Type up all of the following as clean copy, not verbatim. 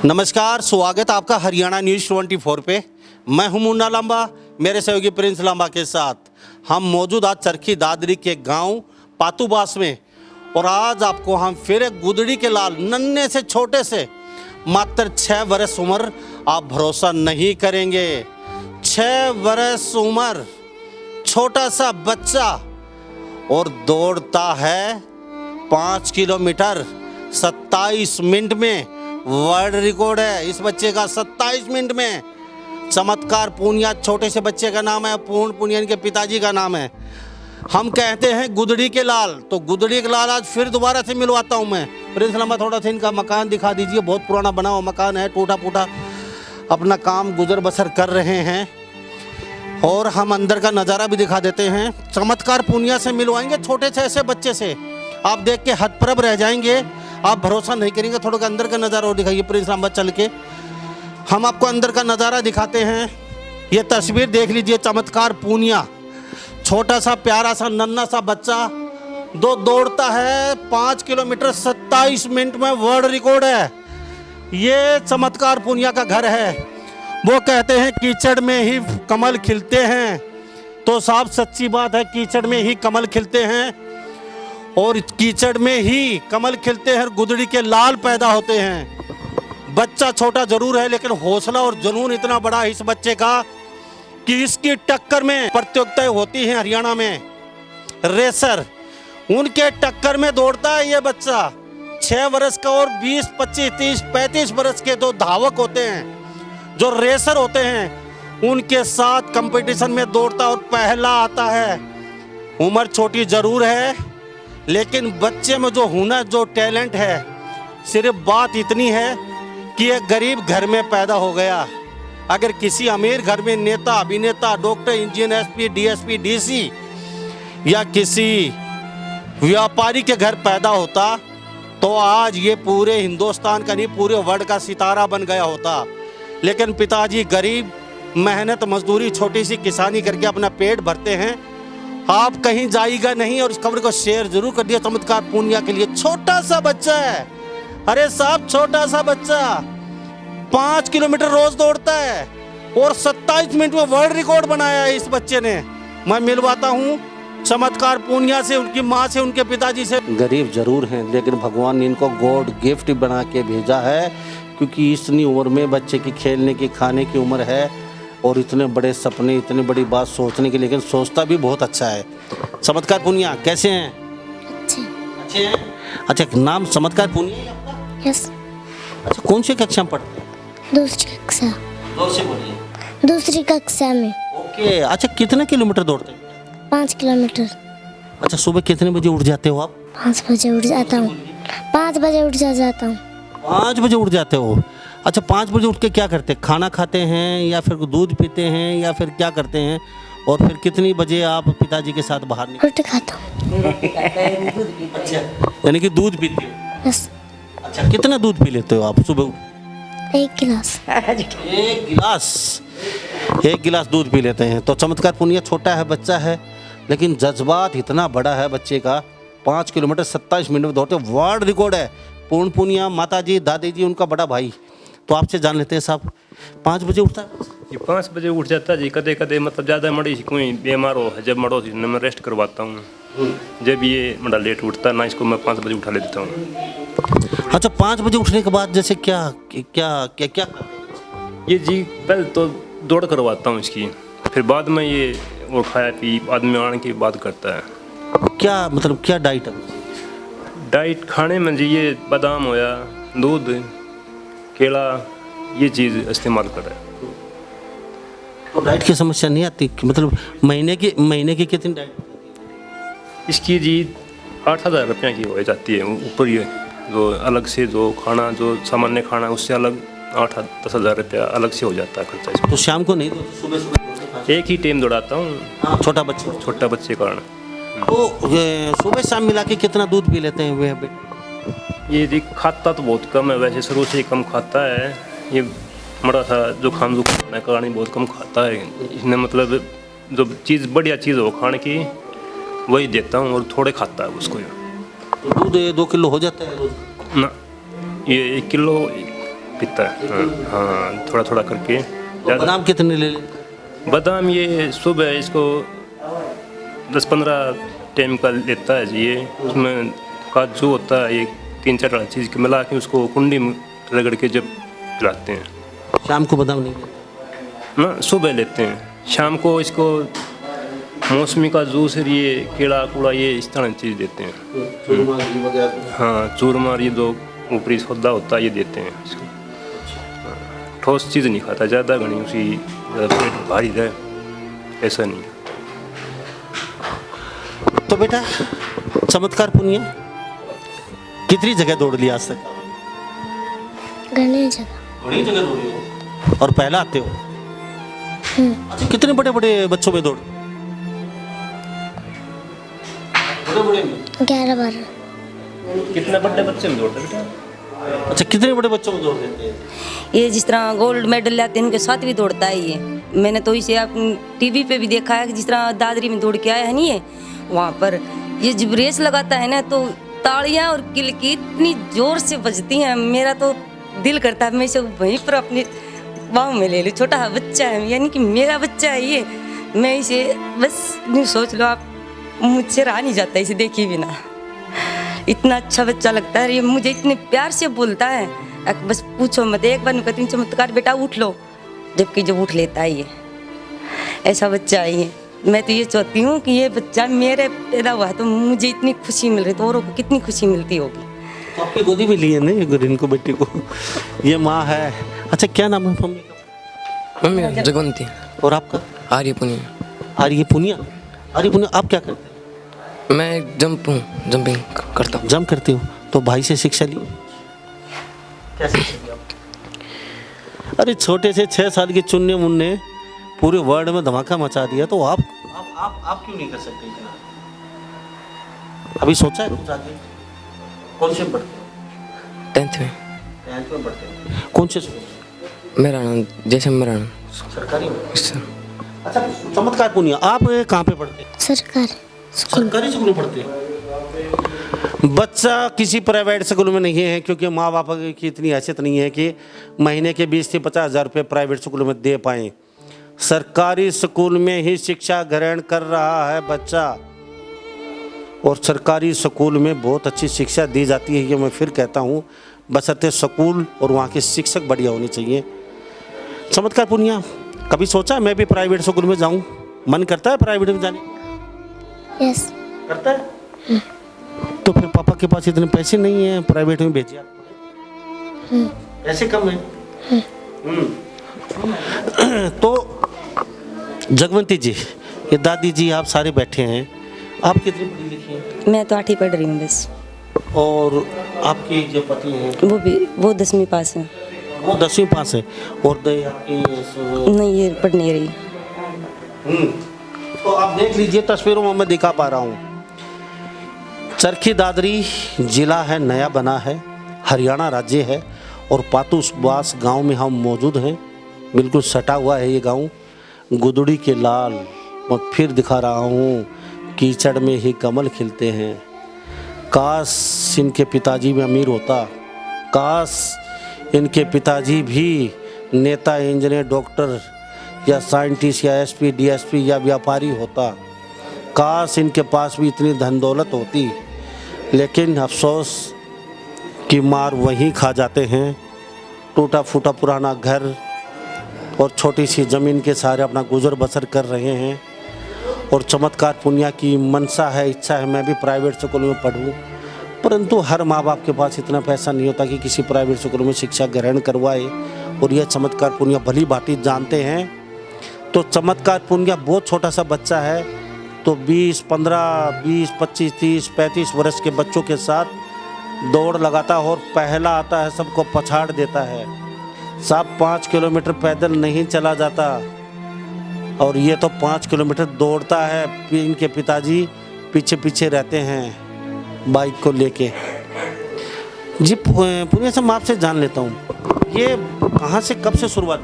नमस्कार, स्वागत आपका हरियाणा न्यूज़ 24 पे। मैं हूं मुन्ना लांबा, मेरे सहयोगी प्रिंस लांबा के साथ हम मौजूद आज चरखी दादरी के गांव पातूबास में। और आज आपको हम फिर एक गुदड़ी के लाल नन्हे से छोटे से मात्र 6 वर्ष उम्र, आप भरोसा नहीं करेंगे, 6 वर्ष उम्र छोटा सा बच्चा और दौड़ता है 5 किलोमीटर 27 मिनट में। वर्ल्ड रिकॉर्ड है इस बच्चे का 27 मिनट में। चमत्कार पूनिया छोटे से बच्चे का नाम है, पूर्ण पूनिया इनके पिताजी का नाम है। हम कहते हैं गुदड़ी के लाल, तो गुदड़ी के लाल आज फिर दोबारा से मिलवाता हूं मैं। प्रिंस लांबा थोड़ा सा इनका मकान दिखा दीजिए, बहुत पुराना बना हुआ मकान है, टूटा फूटा, अपना काम गुजर बसर कर रहे हैं। और हम अंदर का नज़ारा भी दिखा देते हैं। चमत्कार पूनिया से मिलवाएंगे छोटे से ऐसे बच्चे से, आप देख के हतप्रभ रह जाएंगे, आप भरोसा नहीं करेंगे। थोड़ा सा अंदर का नज़ारा और दिखाइए प्रिंस लांबा, चल के हम आपको अंदर का नज़ारा दिखाते हैं। ये तस्वीर देख लीजिए, चमत्कार पूनिया छोटा सा प्यारा सा नन्हा सा बच्चा दौड़ता है 5 किलोमीटर 27 मिनट में, वर्ल्ड रिकॉर्ड है। ये चमत्कार पूनिया का घर है। वो कहते हैं कीचड़ में ही कमल खिलते हैं, तो साफ सच्ची बात है, कीचड़ में ही कमल खिलते हैं और कीचड़ में ही कमल खिलते हैं, गुदड़ी के लाल पैदा होते हैं। बच्चा छोटा जरूर है लेकिन हौसला और जुनून इतना बड़ा है इस बच्चे का कि इसकी टक्कर में प्रतियोगिताएं होती हैं हरियाणा में, रेसर, उनके टक्कर में दौड़ता है ये बच्चा। 6 वर्ष का और 20, 25, 30, 35 वर्ष के दो धावक होते हैं जो रेसर होते हैं, उनके साथ कंपटीशन में दौड़ता और पहला आता है। उम्र छोटी जरूर है लेकिन बच्चे में जो हुनर, जो टैलेंट है, सिर्फ बात इतनी है कि एक गरीब घर में पैदा हो गया। अगर किसी अमीर घर में नेता, अभिनेता, doctor, engineer, SP, DSP, DC या किसी व्यापारी के घर पैदा होता तो आज ये पूरे हिंदुस्तान का नहीं, पूरे वर्ल्ड का सितारा बन गया होता। लेकिन पिताजी गरीब, मेहनत मजदूरी, छोटी सी किसानी करके अपना पेट भरते हैं। आप कहीं जाइएगा नहीं। और इस खबर को शेयर जरूर कर दिया चमत्कार पूनिया के लिए। छोटा सा बच्चा है, अरे साहब छोटा सा बच्चा 5 किलोमीटर रोज दौड़ता है और 27 मिनट में वर्ल्ड रिकॉर्ड बनाया है इस बच्चे ने। मैं मिलवाता हूँ चमत्कार पूनिया से, उनकी माँ से, उनके पिताजी से। गरीब जरूर हैं लेकिन भगवान ने इनको गॉड गिफ्ट बना के भेजा है, क्योंकि इतनी उम्र में बच्चे की खेलने की, खाने की उम्र है और इतने बड़े सपने, इतनी बड़ी बात सोचने की, लेकिन सोचता भी बहुत अच्छा है। चमत्कार पूनिया कैसे हैं? अच्छे हैं। अच्छा, नाम चमत्कार पूनिया है आपका? यस। अच्छा, कौन सी कक्षा में पढ़ते हैं? दूसरी कक्षा। जोर से बोलिए। दूसरी कक्षा में। ओके। अच्छा, कितने किलोमीटर दौड़ते हैं? 5 किलोमीटर। अच्छा, सुबह कितने बजे उठ जाते हो आप? 5 बजे उठ जाता हूँ। 5 बजे उठ जाता हूँ। 5 बजे उठ जाते हो? अच्छा, 5 बजे उठ के क्या करते हैं? खाना खाते हैं या फिर दूध पीते हैं या फिर क्या करते हैं? और फिर कितनी बजे आप पिताजी के साथ बाहर निकलते? रोटी खाता हूँ। अच्छा, यानी कि दूध पीते हो? यस। अच्छा, कितना दूध पी लेते हो आप सुबह उठ? 1 गिलास। 1 गिलास दूध पी लेते हैं। तो चमत्कार पूनिया छोटा है, बच्चा है, लेकिन जज्बात इतना बड़ा है बच्चे का। 5 किलोमीटर 27 मिनट में दौड़ते, वर्ल्ड रिकॉर्ड है। पूर्ण पूनिया माता जी, दादी जी, उनका बड़ा भाई। तो आपसे जान लेते हैं साहब, 5 बजे उठता है ये? 5 बजे उठ जाता जी। कदे कदे मतलब ज़्यादा मड़ी कोई बीमार हो, जब मरो सी मैं रेस्ट करवाता हूँ। जब ये बड़ा लेट उठता ना, इसको मैं 5 बजे उठा ले देता हूँ। अच्छा, 5 बजे उठने के बाद जैसे क्या क्या क्या क्या ये जी पहले तो दौड़ करवाता हूँ इसकी, फिर बाद में ये और खाया पी आदमी आने की बात करता है। क्या मतलब क्या डाइट है? डाइट खाने में जी ये बादाम होया, दूध, केला, ये चीज़ इस्तेमाल करे। तो डाइट की समस्या नहीं आती? मतलब महीने की कितनी डाइट? इसकी जी 8,000 रुपये की हो जाती है। ऊपर ये जो अलग से जो खाना, जो सामान्य खाना, उससे अलग 8-10 हज़ार रुपया अलग से हो जाता है खर्चा इसमें। तो शाम को नहीं, तो सुबह एक ही टाइम दौड़ाता हूँ। छोटा बच्चे कारण। तो सुबह शाम मिला के कितना दूध पी लेते हैं वे बेटे? ये जी खाता तो बहुत कम है, वैसे शुरू से ही कम खाता है। ये मरा था जो खान खाने का बहुत कम खाता है। इसने मतलब जो चीज़ बढ़िया चीज़ हो खाने की वही देता हूँ और थोड़े खाता है उसको। तो दूध 2 किलो हो जाता है रोज? ना, ये 1 किलो पीता है। हाँ, थोड़ा थोड़ा करके। ज़्यादा बादाम कितने ले ले? बादाम ये सुबह इसको 10-15 टाइम का लेता है जी। ये उसमें काजू होता है, ये 3-4 चीज़ के मिला के उसको कुंडी में रगड़ के जब पिलाते हैं। शाम को बादाम नहीं लेते? ना, सुबह लेते हैं। शाम को इसको मौसमी का जूस और ये कीड़ा कूड़ा ये इस तरह की चीज़ देते हैं। चूरमा घी वगैरह? हाँ, चूरमा और ये दो ऊपरी सौदा होता है ये देते हैं इसको। ठोस चीज़ नहीं खाता, ज़्यादा घनी उसी ज़्यादा पेट भारी रहे ऐसा नहीं। तो बेटा चमत्कार पुनिया कितनी जगह दौड़ लिया आज तक? घनी जगह। बड़ी जगह दौड़ी हो और पहला आते हो? अच्छा, कितने बड़े बड़े बच्चों में दौड़? बड़े बड़े में? 11-12। कितने बड़े बच्चे में दौड़ते बेटा? अच्छा, कितने बड़े बच्चों में दौड़ लेते हैं? ये जिस तरह गोल्ड मेडल लाते हैं उनके साथ भी दौड़ता है ये। मैंने तो इसे आप टीवी पे भी देखा है कि जिस तरह दादरी में दौड़ के आया है नहीं ये, वहाँ पर ये जब रेस लगाता है ना तो ताड़ियाँ और किलकी इतनी जोर से बजती हैं, मेरा तो दिल करता है मैं इसे वहीं पर अपने बाहों में ले लूँ। छोटा बच्चा है यानी कि मेरा बच्चा है ये, मैं इसे बस यूँ सोच लो आप, मुझसे रहा नहीं जाता इसे देखी बिना। इतना अच्छा बच्चा लगता है ये, मुझे इतने प्यार से बोलता है बस पूछो मत। एक बार कहती हूँ चमत्कार बेटा उठ लो, जबकि जब उठ लेता है ये, ऐसा बच्चा है ये। मैं तो ये चाहती हूँ कि ये बच्चा मेरे पैदा हुआ तो मुझे इतनी खुशी मिल रही, तो औरों को कितनी खुशी मिलती होगी। तो आपकी गोदी में लिए ना इनको बेटी को, ये माँ है। अच्छा, क्या नाम है मम्मी का? मम्मी का जगवंती। और आपका? आर्य पुनिया। आर्य पुनिया। आर्य पुनिया, आप क्या करते हैं? मैं जंपिंग करता हूँ। जंप करती हूँ। तो भाई से शिक्षा ली? कैसे? अरे छोटे से 6 साल के चुन्ने मुन्ने पूरे वर्ल्ड में धमाका मचा दिया, तो आप क्यों नहीं कर सकते इतना? अभी सोचा है कुछ आगे? कौन से पढ़ते हो? 10th में। 10th में पढ़ते हो? कौन से स्कूल? मेरा नाम जैसे मेरा नाम सरकारी में? अच्छा, चमत्कार पुनिया, आप कहाँ पे पढ़ते हैं? सरकारी स्कूल में पढ़ते हैं? बच्चा किसी प्राइवेट स्कूल में नहीं है, क्योंकि माँ बाप की इतनी हैसियत नहीं है कि महीने के 20 से 50 हज़ार रुपये प्राइवेट स्कूल में दे पाएँ। सरकारी स्कूल में ही शिक्षा ग्रहण कर रहा है बच्चा, और सरकारी स्कूल में बहुत अच्छी शिक्षा दी जाती है। ये मैं फिर कहता हूँ, बशर्ते स्कूल और वहाँ के शिक्षक बढ़िया होने चाहिए। चमत्कार पुनिया, कभी सोचा मैं भी प्राइवेट स्कूल में जाऊँ? मन करता है प्राइवेट में जाने? यस। करता है? तो फिर पापा के पास इतने पैसे नहीं हैं प्राइवेट में भेजिए आपको? पैसे कम है? तो जगवंती जी, ये दादी जी, आप सारे बैठे हैं, आप कितनी पढ़ी लिखी हैं? मैं तो 8वीं पढ़ रही हूँ बस। और आपके जो पति हैं वो 10वीं पास है। वो 10वीं पास है, और आपकी नहीं ये पढ़ नहीं रही। तो आप देख लीजिए, तस्वीरों में मैं दिखा पा रहा हूँ, चरखी दादरी जिला है, नया बना है, हरियाणा राज्य है, और पातूबास गांव में हम मौजूद हैं। बिल्कुल सटा हुआ है ये गांव। गुदड़ी के लाल, मैं फिर दिखा रहा हूँ, कीचड़ में ही कमल खिलते हैं। काश इनके पिताजी भी अमीर होता, काश इनके पिताजी भी नेता, इंजीनियर, डॉक्टर या साइंटिस्ट या एसपी, डीएसपी या व्यापारी होता। काश इनके पास भी इतनी धन दौलत होती, लेकिन अफसोस कि मार वहीं खा जाते हैं। टूटा फूटा पुराना घर और छोटी सी ज़मीन के सहारे अपना गुजर बसर कर रहे हैं। और चमत्कार पुनिया की मनसा है, इच्छा है मैं भी प्राइवेट स्कूल में पढ़ूं, परंतु हर माँ बाप के पास इतना पैसा नहीं होता कि किसी प्राइवेट स्कूल में शिक्षा ग्रहण करवाए। और यह चमत्कार पुनिया भली भांति जानते हैं। तो चमत्कार पुनिया बहुत छोटा सा बच्चा है, तो 20, 15, 20, 25, 30, 35 वर्ष के बच्चों के साथ दौड़ लगाता है और पहला आता है, सबको पछाड़ देता है। साहब 5 किलोमीटर पैदल नहीं चला जाता, और ये तो 5 किलोमीटर दौड़ता है। इनके पिताजी पीछे पीछे रहते हैं बाइक को लेके। जी पुनिया साहब, मैं आपसे जान लेता हूँ, ये कहाँ से कब से शुरुआत?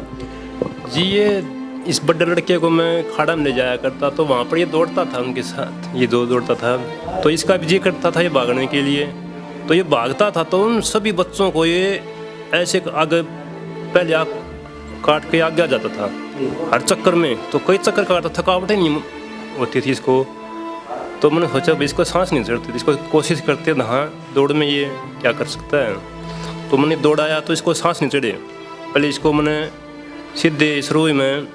जी, ये इस बड़े लड़के को मैं खाड़ा में ले जाया करता, तो वहाँ पर ये दौड़ता था उनके साथ, ये दौड़ता था, तो इसका भी जी करता था ये भागने के लिए, तो ये भागता था, तो उन सभी बच्चों को ये ऐसे आगे पहले आप काट के आगे आ जाता था हर चक्कर में, तो कई चक्कर काटता, थकावट ही नहीं होती थी इसको। तो मैंने सोचा भाई इसको सांस नहीं चढ़ती थी, इसको कोशिश करते हाँ दौड़ में ये क्या कर सकता है। तो मैंने दौड़ाया तो इसको सांस नहीं चढ़े। पहले इसको मैंने सीधे शुरू में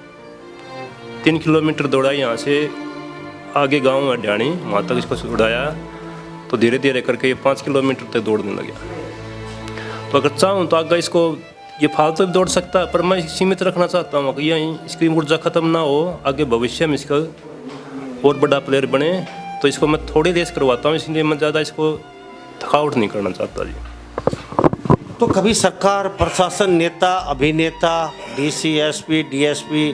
3 किलोमीटर दौड़ा, यहाँ से आगे गांव है ढाणी, वहाँ तक इसको दौड़ाया। तो धीरे धीरे करके ये 5 किलोमीटर तक दौड़ने लगा। तो अगर चाहूँ तो आगे इसको ये फालतू भी दौड़ सकता है, पर मैं सीमित रखना चाहता हूँ कि यहीं इसकी ऊर्जा ख़त्म ना हो, आगे भविष्य में इसका और बड़ा प्लेयर बने। तो इसको मैं थोड़ी रेस करवाता हूँ, इसलिए मैं ज़्यादा इसको थकावट नहीं करना चाहता जी। तो कभी सरकार, प्रशासन, नेता, अभिनेता, डीसी, एसपी, डीएसपी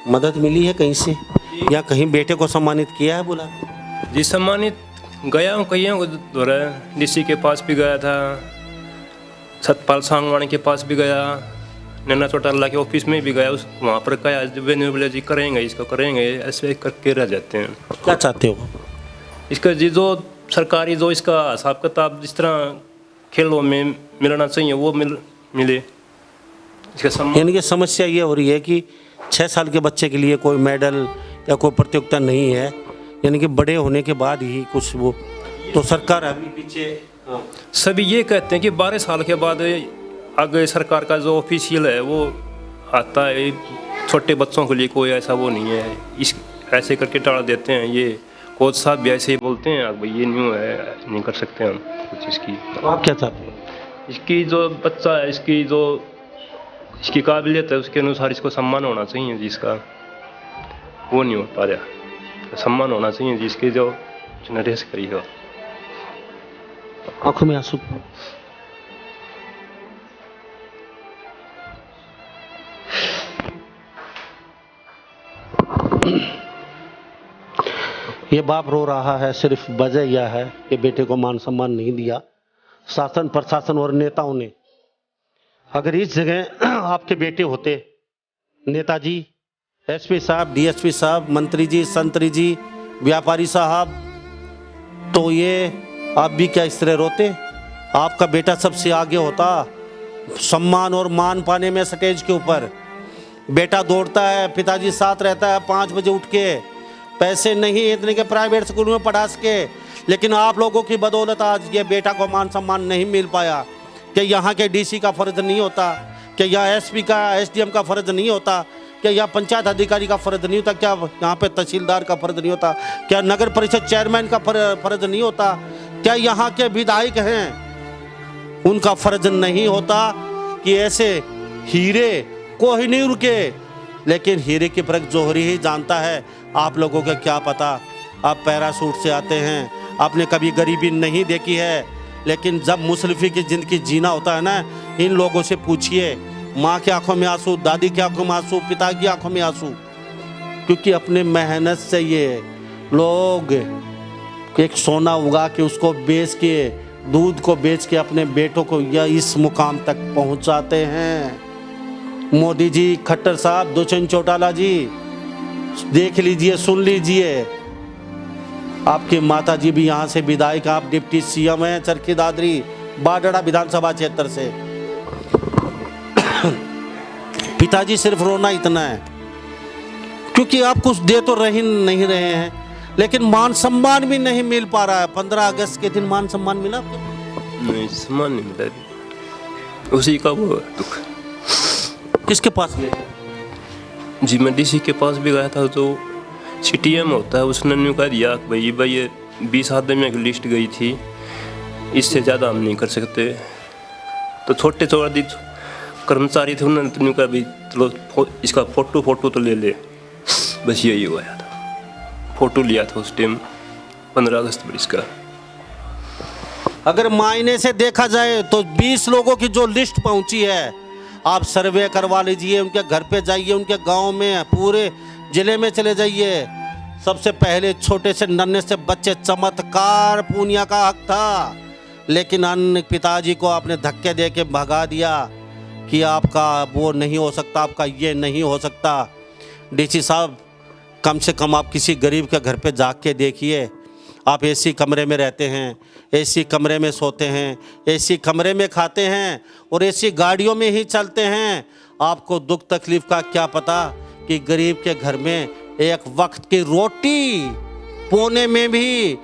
मदद मिली है कहीं से, या कहीं बेटे को सम्मानित किया है बोला? जी सम्मानित गया हूँ कईयों को दौरा, डीसी के पास भी गया था, सतपाल सांगवानी के पास भी गया, नन्ना चौटाला के ऑफिस में भी गया। उस वहाँ पर कहा बोले जी करेंगे इसको करेंगे, ऐसे करके रह जाते हैं। क्या चाहते हो इसका जी जो सरकारी जो इसका हिसाब किताब जिस तरह खेलों में मिलना चाहिए वो मिले इसका सम्मान। यानी कि समस्या ये हो रही है कि 6 साल के बच्चे के लिए कोई मेडल या कोई प्रतियोगिता नहीं है, यानी कि बड़े होने के बाद ही कुछ वो। तो सरकार अभी पीछे सभी ये कहते हैं कि 12 साल के बाद आगे सरकार का जो ऑफिशियल है वो आता है, छोटे बच्चों के लिए कोई ऐसा वो नहीं है, इस ऐसे करके टाल देते हैं। ये कोच साहब भी ऐसे ही बोलते हैं भाई ये न्यू है, नहीं कर सकते हम कुछ इसकी। तो आप क्या चाहते हैं? इसकी जो बच्चा है इसकी काबिलियत है उसके अनुसार इसको सम्मान होना चाहिए जिसका वो नहीं हो पा रहा, सम्मान होना चाहिए जिसकी जो रेस करी हो। आंखों में आंसू। ये बाप रो रहा है, सिर्फ वजह यह है कि बेटे को मान सम्मान नहीं दिया शासन, प्रशासन और नेताओं ने। अगर इस जगह आपके बेटे होते, नेताजी, एसपी साहब, डीएसपी साहब, मंत्री जी, संतरी जी, व्यापारी साहब, तो ये आप भी क्या इस तरह रोते? आपका बेटा सबसे आगे होता सम्मान और मान पाने में स्टेज के ऊपर। बेटा दौड़ता है, पिताजी साथ रहता है, 5 बजे उठ के, पैसे नहीं इतने के प्राइवेट स्कूल में पढ़ा सके, लेकिन आप लोगों की बदौलत आज ये बेटा को मान सम्मान नहीं मिल पाया। कि यहाँ के डीसी का फ़र्ज नहीं होता, कि यहाँ एसपी का, एसडीएम का फ़र्ज नहीं होता, क्या यहाँ पंचायत अधिकारी का फ़र्ज नहीं होता, क्या यहाँ पे तहसीलदार का फ़र्ज नहीं होता, क्या नगर परिषद चेयरमैन का फ़र्ज नहीं होता, क्या यहाँ के विधायक हैं उनका फ़र्ज नहीं होता कि ऐसे हीरे कोई नहीं रुके। लेकिन हीरे की परख जौहरी ही जानता है, आप लोगों को क्या पता। आप पैराशूट से आते हैं, आपने कभी गरीबी नहीं देखी है, लेकिन जब मुसलफ़ी की ज़िंदगी जीना होता है ना, इन लोगों से पूछिए, माँ की आंखों में आंसू, दादी की आंखों में आंसू, पिता की आंखों में आंसू, क्योंकि अपने मेहनत से ये लोग एक सोना उगा के उसको बेच के, दूध को बेच के अपने बेटों को या इस मुकाम तक पहुंचाते हैं। मोदी जी, खट्टर साहब, दुष्यंत चौटाला जी, देख लीजिए, सुन लीजिए, आपकी माता जी भी यहाँ से विधायक, आप डिप्टी सीएम हैं चरखी दादरी, बाडड़ा विधानसभा क्षेत्र से। पिताजी सिर्फ रोना इतना है क्योंकि आप कुछ दे तो नहीं रहे हैं, लेकिन मान सम्मान भी नहीं मिल पा रहा है। 15 अगस्त के दिन मान सम्मान मिला आपको? नहीं, सम्मान नहीं मिला, उसी का वो दुख। किसके पास गए? जी मैं डीसी के पास भी गया था, जो सीटीएम होता है उसने न्यू कह दिया भाई ये 20 आदमियों की लिस्ट गई थी, इससे ज़्यादा हम नहीं कर सकते। तो छोटे छोटे कर्मचारी थे, उन्होंने तो न्यू कहा भाई चलो इसका फोटो तो ले ले, बस यही हुआ था। फ़ोटो लिया था उस टाइम 15 अगस्त पर इसका। अगर मायने से देखा जाए तो 20 लोगों की जो लिस्ट पहुंची है, आप सर्वे करवा लीजिए, उनके घर पे जाइए, उनके गांव में, पूरे जिले में चले जाइए। सबसे पहले छोटे से नन्हे से बच्चे, चमत्कार पूनिया का हक था, लेकिन अन्य पिताजी को आपने धक्के दे के भगा दिया कि आपका वो नहीं हो सकता, आपका ये नहीं हो सकता। डीसी साहब, कम से कम आप किसी गरीब के घर पे जाके देखिए, आप एसी कमरे में रहते हैं, एसी कमरे में सोते हैं, एसी कमरे में खाते हैं और एसी गाड़ियों में ही चलते हैं। आपको दुख तकलीफ का क्या पता कि गरीब के घर में एक वक्त की रोटी पोने में भी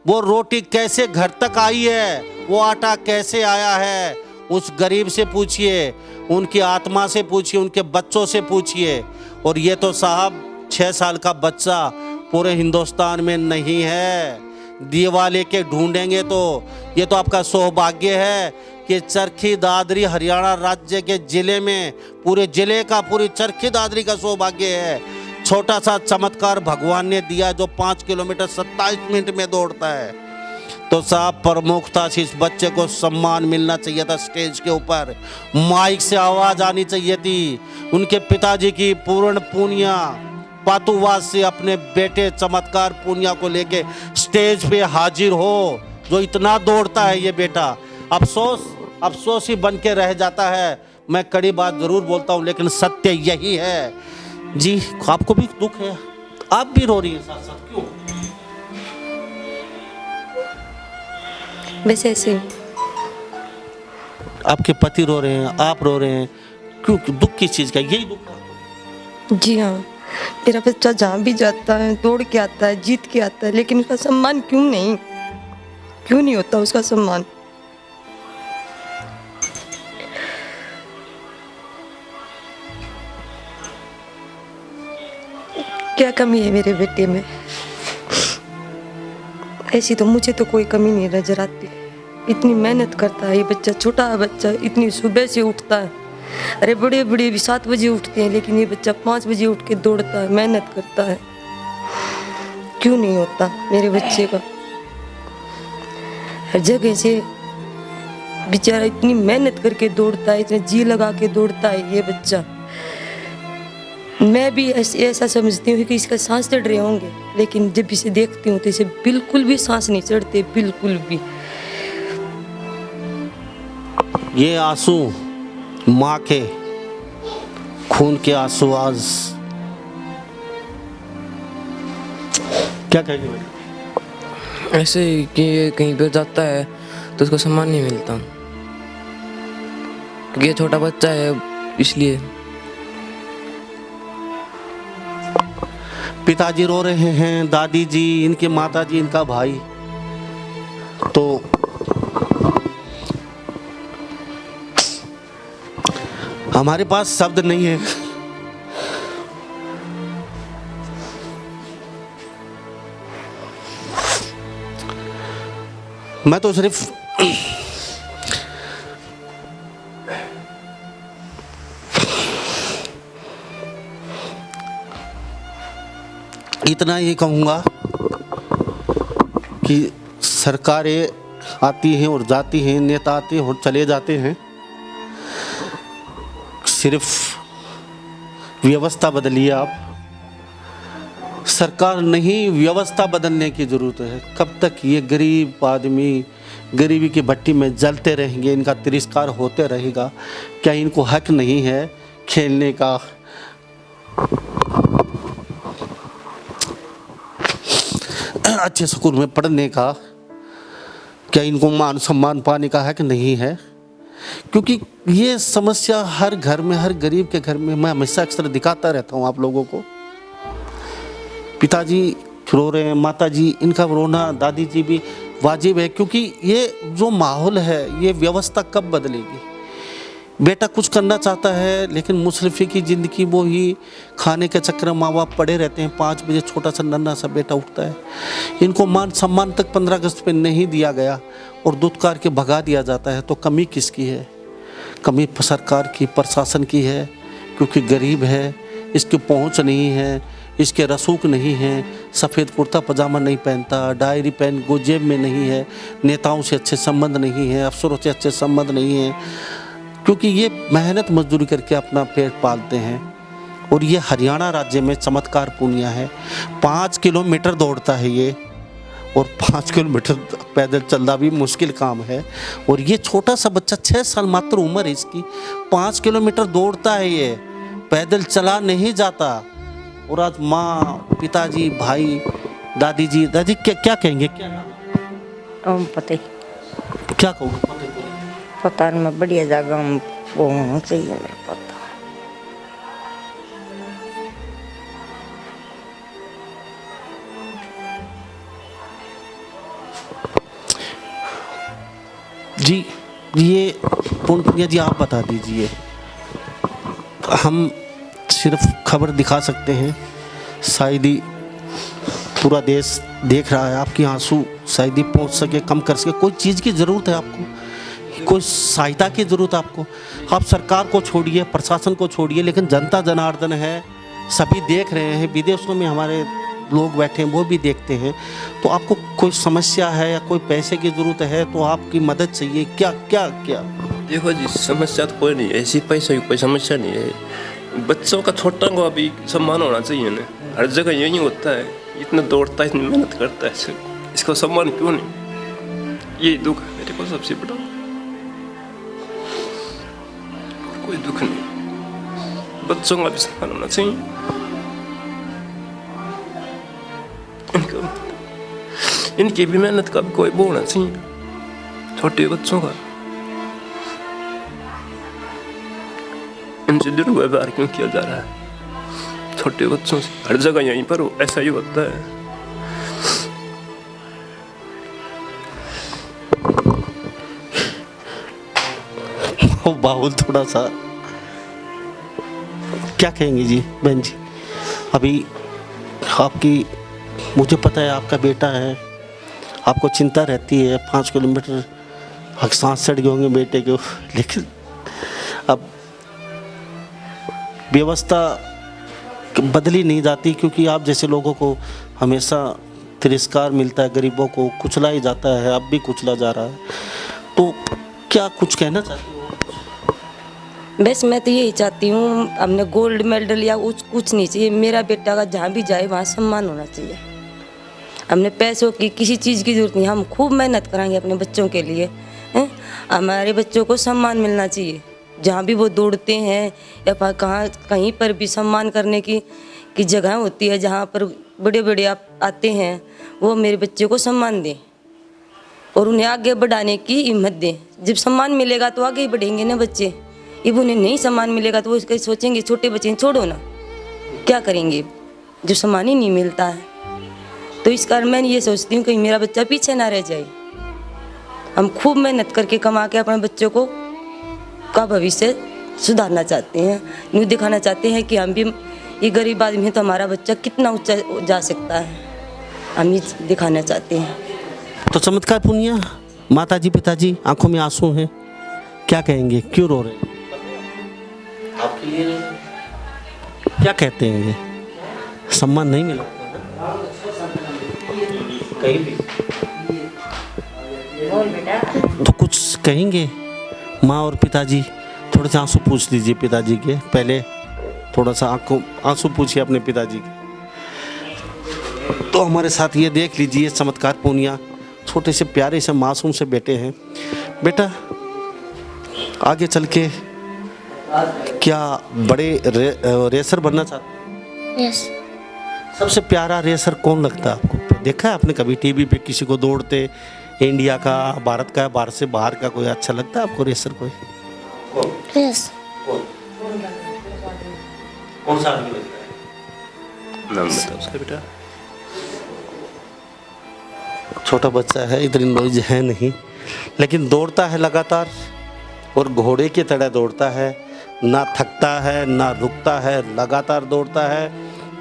वो रोटी कैसे घर तक आई है, वो आटा कैसे आया है, उस गरीब से पूछिए, उनकी आत्मा से पूछिए, उनके बच्चों से पूछिए। और ये तो साहब 6 साल का बच्चा पूरे हिंदुस्तान में नहीं है। दिवाले के ढूंढेंगे तो ये तो आपका सौभाग्य है कि चरखी दादरी हरियाणा राज्य के ज़िले में, पूरे ज़िले का, पूरी चरखी दादरी का सौभाग्य है। छोटा सा चमत्कार भगवान ने दिया जो 5 किलोमीटर 27 मिनट में दौड़ता है। तो साहब प्रमुखता से इस बच्चे को सम्मान मिलना चाहिए था। स्टेज के ऊपर माइक से आवाज़ आनी चाहिए थी। उनके पिताजी की पूर्ण पूनिया पातुवास से अपने बेटे चमत्कार पूनिया को लेके स्टेज पे हाजिर हो। जो इतना दौड़ता है ये बेटा, अफसोस ही बन के रह जाता है। मैं कड़ी बात ज़रूर बोलता हूँ लेकिन सत्य यही है। जी आपको भी दुख है, आप भी रो रही हैं साथ साथ, क्यों? वैसे ऐसे आपके पति रो रहे हैं, आप रो रहे हैं, क्यों? दुख किस चीज़ का? यही दुख है। जी हाँ, मेरा बच्चा जहाँ भी जाता है दौड़ के आता है, जीत के आता है, लेकिन उसका सम्मान क्यों नहीं होता उसका सम्मान? क्या कमी है मेरे बेटे में? ऐसी तो मुझे तो कोई कमी नहीं नजर आती। इतनी मेहनत करता है ये बच्चा, छोटा बच्चा, इतनी सुबह से उठता है। अरे बड़े बड़े भी 7 बजे उठते हैं, लेकिन ये बच्चा 5 बजे उठ के दौड़ता है, मेहनत करता है। क्यों नहीं होता मेरे बच्चे का? हर जगह से बेचारा इतनी मेहनत करके दौड़ता है, इतना जी लगा के दौड़ता है ये बच्चा। मैं भी ऐसा समझती हूँ कि इसका सांस चढ़ रहे होंगे, लेकिन जब इसे देखती हूँ तो इसे बिल्कुल भी सांस नहीं चढ़ते, बिल्कुल भी। ये आंसू माँ के खून के आंसू आज क्या कहेंगे बेटा? ऐसे कि ये कहीं पर जाता है तो उसको सम्मान नहीं मिलता, क्योंकि ये छोटा बच्चा है इसलिए। पिताजी रो रहे हैं, दादी जी, इनके माता जी, इनका भाई। तो हमारे पास शब्द नहीं है। मैं तो सिर्फ इतना ही कहूँगा कि सरकारें आती हैं और जाती हैं, नेता आते हैं और चले जाते हैं, सिर्फ व्यवस्था बदलिए आप। सरकार नहीं, व्यवस्था बदलने की ज़रूरत है। कब तक ये गरीब आदमी गरीबी की भट्टी में जलते रहेंगे, इनका तिरस्कार होते रहेगा? क्या इनको हक नहीं है खेलने का? अच्छे स्कूल में पढ़ने का? क्या इनको मान सम्मान पाने का हक नहीं है? क्योंकि ये समस्या हर घर में, हर गरीब के घर में मैं हमेशा अक्सर दिखाता रहता हूँ आप लोगों को। पिताजी रो रहे हैं, माता जी, इनका रोना, दादी जी भी वाजिब है, क्योंकि ये जो माहौल है, ये व्यवस्था कब बदलेगी? बेटा कुछ करना चाहता है लेकिन मुसरफी की ज़िंदगी, वो ही खाने के चक्कर में माँ बाप पड़े रहते हैं। 5 बजे छोटा सा नन्हा सा बेटा उठता है, इनको मान सम्मान तक 15 अगस्त पे नहीं दिया गया और दुत्कार के भगा दिया जाता है। तो कमी किसकी है? कमी सरकार की, प्रशासन की है, क्योंकि गरीब है, इसकी पहुंच नहीं है, इसके रसूख नहीं है, सफ़ेद कुर्ता पजामा नहीं पहनता, डायरी पेन जेब में नहीं है, नेताओं से अच्छे संबंध नहीं है, अफसरों से अच्छे संबंध नहीं है, क्योंकि ये मेहनत मजदूरी करके अपना पेट पालते हैं। और ये हरियाणा राज्य में चमत्कार पूनिया है। 5 किलोमीटर दौड़ता है ये, और 5 किलोमीटर पैदल चलना भी मुश्किल काम है। और ये छोटा सा बच्चा, 6 साल मात्र उम्र है इसकी, 5 किलोमीटर दौड़ता है, ये पैदल चला नहीं जाता। और आज माँ, पिताजी, भाई दादी जी, दादी क्या क्या कहेंगे, क्या नाम है? हम पता ही क्या कहूँ? पता नहीं, मैं बढ़िया जगह हम वो होना चाहिए मेरे पता। जी ये पूर्णिया जी आप बता दीजिए, हम सिर्फ खबर दिखा सकते हैं, शायद ही पूरा देश देख रहा है, आपके आंसू शायद ही पहुँच सके, कम कर सके। कोई चीज़ की ज़रूरत है आपको, कोई सहायता की ज़रूरत है आपको, आप सरकार को छोड़िए, प्रशासन को छोड़िए, लेकिन जनता जनार्दन है, सभी देख रहे हैं, विदेशों में हमारे लोग बैठे हैं वो भी देखते हैं। तो आपको कोई समस्या है या कोई पैसे की ज़रूरत है तो आपकी मदद चाहिए, क्या क्या क्या? देखो जी, समस्या तो कोई नहीं है, ऐसी पैसे की कोई समस्या नहीं है। बच्चों का छोटा को अभी सम्मान होना चाहिए ना, हर जगह यही होता है, इतना दौड़ता है, इतनी मेहनत करता है, इसको सम्मान क्यों नहीं? ये दुख है मेरे को सबसे बड़ा, कोई दुख नहीं। बच्चों का भी सम्मान होना चाहिए, इनकी भी मेहनत का भी कोई वो होना चाहिए, छोटे बच्चों का। इनसे दुर्व्यवहार क्यों किया जा रहा है छोटे बच्चों से? हर जगह यहीं पर ऐसा ही होता है। ओ बाहुल थोड़ा सा क्या कहेंगे जी बहन जी? अभी आपकी, मुझे पता है आपका बेटा है, आपको चिंता रहती है, 5 किलोमीटर सांस चढ़ गए होंगे बेटे को, लेकिन अब व्यवस्था बदली नहीं जाती, क्योंकि आप जैसे लोगों को हमेशा तिरस्कार मिलता है, गरीबों को कुचला ही जाता है, अब भी कुचला जा रहा है। तो क्या कुछ कहना चाहते हो? बस मैं तो यही चाहती हूँ, हमने गोल्ड मेडल या कुछ नहीं चाहिए, मेरा बेटा का जहाँ भी जाए वहाँ सम्मान होना चाहिए। हमने पैसों की किसी चीज़ की ज़रूरत नहीं, हम खूब मेहनत कराएंगे अपने बच्चों के लिए, हैं? हमारे बच्चों को सम्मान मिलना चाहिए, जहाँ भी वो दौड़ते हैं या कहाँ कहीं पर भी सम्मान करने की जगह होती है, जहाँ पर बड़े बड़े आते हैं, वो मेरे बच्चे को सम्मान दें और उन्हें आगे बढ़ाने की हिम्मत दें। जब सम्मान मिलेगा तो आगे ही बढ़ेंगे ना बच्चे, जब उन्हें नहीं सम्मान मिलेगा तो वो इसका सोचेंगे छोटे बच्चे छोड़ो ना, क्या करेंगे जो सम्मान ही नहीं मिलता है। तो इस कारण मैं ये सोचती हूँ कि मेरा बच्चा पीछे ना रह जाए। हम खूब मेहनत करके कमा के अपने बच्चों को का भविष्य सुधारना चाहते हैं, न्यू दिखाना चाहते हैं कि हम भी ये गरीब आदमी है तो हमारा बच्चा कितना ऊंचा जा सकता है, हम ये दिखाना चाहते हैं। तो चमत्कार पूर्णिया, माताजी पिताजी आंखों में आंसू हैं, क्या कहेंगे, क्यों रो रहे हैं? आपके लिए रो रहे हैं? क्या कहते हैं ये? सम्मान नहीं मिला कहीं भी, तो कुछ कहेंगे माँ और पिताजी? थोड़े से आंसू पूछ लीजिए पिताजी के, पहले थोड़ा सा आंसू पूछिए अपने पिताजी के। तो हमारे साथ ये देख लीजिए चमत्कार पूर्णिया, छोटे से प्यारे से मासूम से बेटे हैं। बेटा आगे चल के क्या बड़े रेसर बनना चाहते हैं? यस। सबसे प्यारा रेसर कौन लगता है आपको? देखा है आपने कभी टीवी पे किसी को दौड़ते, इंडिया का, भारत का, भारत से बाहर का कोई अच्छा लगता है आपको रेसर कोई? यस। कौन सा आदमी लगता है? नाम बताओ उसका बेटा। छोटा बच्चा है, इतनी नॉलेज है नहीं, लेकिन दौड़ता है लगातार और घोड़े की तरह दौड़ता है, ना थकता है ना रुकता है, लगातार दौड़ता है,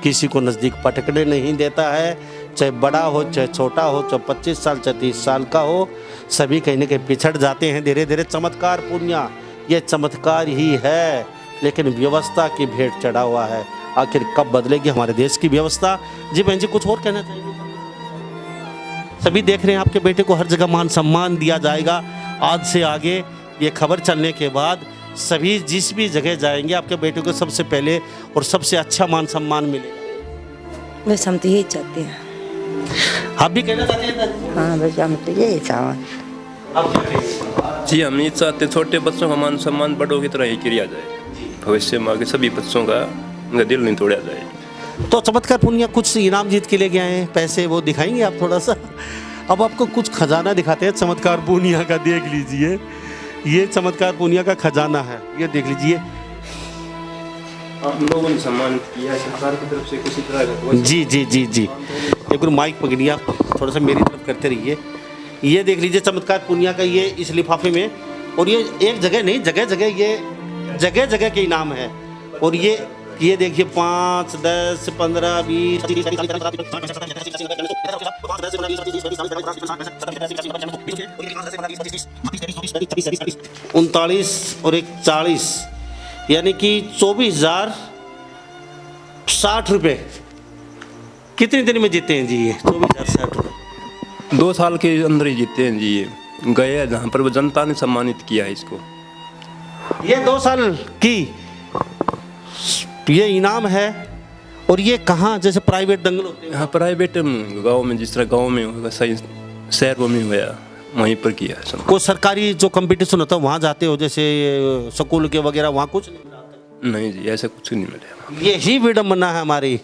किसी को नज़दीक पटकने नहीं देता है, चाहे बड़ा हो चाहे छोटा हो, चाहे 25 साल चाहे 30 साल का हो, सभी कहीं ना कहीं पिछड़ जाते हैं धीरे धीरे। चमत्कार पूर्णिया, ये चमत्कार ही है, लेकिन व्यवस्था की भेंट चढ़ा हुआ है। आखिर कब बदलेगी हमारे देश की व्यवस्था? जी बहन जी कुछ और कहना चाहिए? सभी देख रहे हैं आपके बेटे को हर जगह मान सम्मान दिया जाएगा। आज से आगे ये खबर चलने के बाद सभी जिस भी जगह जाएंगे आपके बेटे को सबसे पहले और सबसे अच्छा मान सम्मान मिलेगा। बस हम तो यही चाहते हैं। आप भी कहना चाहते हैं दादी? हाँ बस हम तो यही चाहते। आप क्या कहेंगे? जी हम ये चाहते छोटे बच्चों का मान सम्मान बड़ों की तरह ही किया जाए, भविष्य में आगे सभी बच्चों का उनका दिल नहीं तोड़ा जाए। तो चमत्कार पूर्णिया कुछ इनाम जीत के ले गए हैं, पैसे वो दिखाएंगे आप थोड़ा सा। अब आपको कुछ खजाना दिखाते हैं चमत्कार पूर्णिया का, देख लीजिए। ये चमत्कार पूर्णिया का खजाना है, ये देख लीजिए। हम लोगों ने सम्मानित किया है सरकार की तरफ से किसी तरह का कोई जी जी जी जी, एक बार माइक पकड़िए आप, थोड़ा सा मेरी तरफ करते रहिए। ये देख लीजिए चमत्कार पूर्णिया का ये इस लिफाफे में, और ये एक जगह नहीं, जगह जगह ये जगह जगह के इनाम है। और ये देखिए 5, 10, 15, 20, 39 और 40, यानी कि 24,060 रुपये। कितने दिन में जीते हैं जी ये 24,060 रुपये? 2 साल के अंदर ही जीते हैं जी। ये गए हैं जहाँ पर वो जनता ने सम्मानित किया है इसको। ये 2 साल की ये इनाम है। और ये कहाँ, जैसे प्राइवेट दंगल होते हैं यहाँ प्राइवेट गांव में, जिस तरह गांव में होगा सही शहरों में हुआ वहीं पर किया है सब। कोई सरकारी जो कंपटीशन होता है वहाँ जाते हो, जैसे स्कूल के वगैरह, वहाँ कुछ नहीं मिला? नहीं जी, ऐसा कुछ नहीं मिला। यही विडम्बना है हमारी।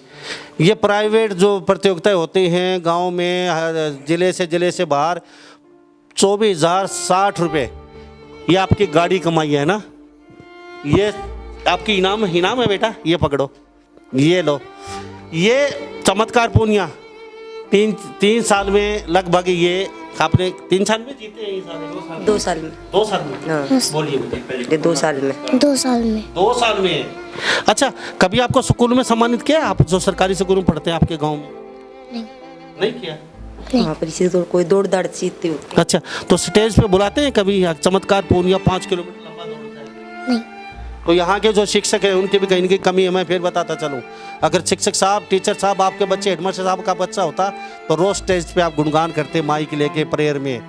ये प्राइवेट जो प्रतियोगिताएं होती हैं गांव में, जिले से बाहर, 24,060 रुपये ये आपकी गाड़ी कमाई है ना। ये आपकी इनाम है बेटा, ये पकड़ो, ये लो। ये चमत्कार पूर्णिया 3 साल में लगभग ये आपने 3 साल में जीते हैं। 2 साल में। 2 साल में? हाँ। बोलिए मुझे। ये 2 साल में। 2 साल में। 2 साल में। अच्छा, कभी आपको स्कूल में सम्मानित किया? आप जो सरकारी स्कूल में पढ़ते हैं आपके गांव में? नहीं किया? वहाँ पर इसी तो कोई दौड़ दाड़ सीखते हो। अच्छा, तो स्टेज पे बुलाते हैं कभी चमत्कार पूर्णिया 5 किलोमीटर लंबा दौड़ता है? नहीं। तो यहाँ के जो शिक्षक हैं उनकी भी कहीं ना कहीं कमी है। मैं फिर बताता चलूँ, अगर शिक्षक साहब, टीचर साहब, आपके बच्चे, हेडमास्टर साहब का बच्चा होता तो रोज स्टेज पे आप गुणगान करते माइक लेके प्रेयर में।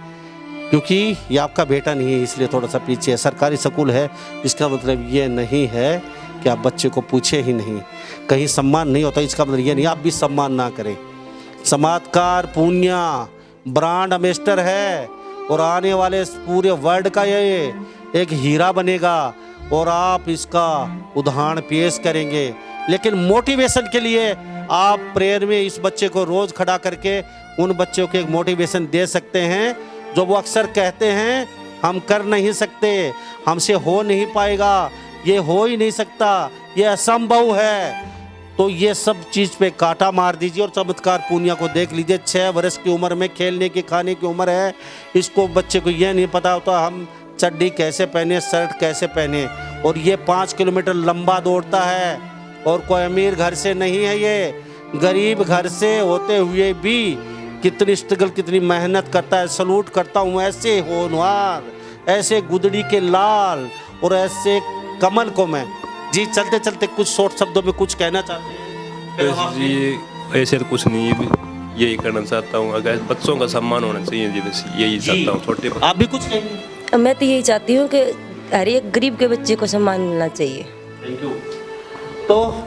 क्योंकि ये आपका बेटा नहीं है, इसलिए थोड़ा सा पीछे है। सरकारी स्कूल है, इसका मतलब ये नहीं है कि आप बच्चे को पूछे ही नहीं। कहीं सम्मान नहीं होता, इसका मतलब ये नहीं आप भी सम्मान ना करें। चमत्कार पूर्णिया ब्रांड एम्बेसडर है और आने वाले पूरे वर्ल्ड का ये एक हीरा बनेगा और आप इसका उदाहरण पेश करेंगे। लेकिन मोटिवेशन के लिए आप प्रेयर में इस बच्चे को रोज़ खड़ा करके उन बच्चों को एक मोटिवेशन दे सकते हैं जो वो अक्सर कहते हैं हम कर नहीं सकते, हमसे हो नहीं पाएगा, ये हो ही नहीं सकता, ये असंभव है। तो ये सब चीज़ पे कांटा मार दीजिए और चमत्कार पूर्णिया को देख लीजिए। 6 वर्ष की उम्र में खेलने की, खाने की उम्र है। इसको बच्चे को ये नहीं पता होता हम चड्डी कैसे पहने, शर्ट कैसे पहने। और ये 5 किलोमीटर लंबा दौड़ता है और कोई अमीर घर से नहीं है, ये गरीब घर से होते हुए भी कितनी स्ट्रगल, कितनी मेहनत करता है। सलूट करता हूँ ऐसे होनहार, ऐसे गुदड़ी के लाल और ऐसे कमल को मैं। जी चलते चलते कुछ शॉर्ट शब्दों में कुछ कहना चाहते हैं? जी ऐसे तो कुछ नहीं, यही करना चाहता हूँ। अगर बच्चों का सम्मान होना चाहिए जी, बस यही चाहता हूँ। छोटे आप भी कुछ कहेंगे? मैं तो यही चाहती हूँ कि हर एक गरीब के बच्चे को सम्मान मिलना चाहिए। Thank you. तो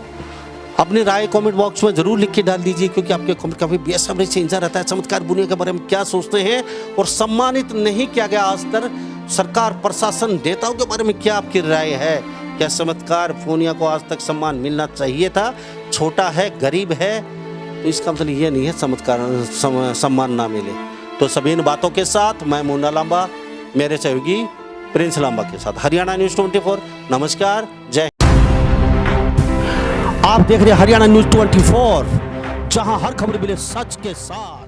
अपनी राय कमेंट बॉक्स में जरूर लिख के डाल दीजिए, क्योंकि आपके कमेंट काफ़ी बेसब्री से इंतजार रहता है। चमत्कार पूर्णिया के बारे में क्या सोचते हैं और सम्मानित नहीं किया गया आज तक सरकार, प्रशासन, नेताओं के बारे में क्या आपकी राय है? क्या चमत्कार पूर्णिया को आज तक सम्मान मिलना चाहिए था? छोटा है, गरीब है, तो इसका मतलब ये नहीं है चमत्कार सम्मान ना मिले। तो सभी इन बातों के साथ मैं मुन्ना लांबा, मेरे सहयोगी प्रिंस लांबा के साथ हरियाणा न्यूज़ 24। नमस्कार, जय। आप देख रहे हैं हरियाणा न्यूज़ 24, जहां हर खबर मिले सच के साथ।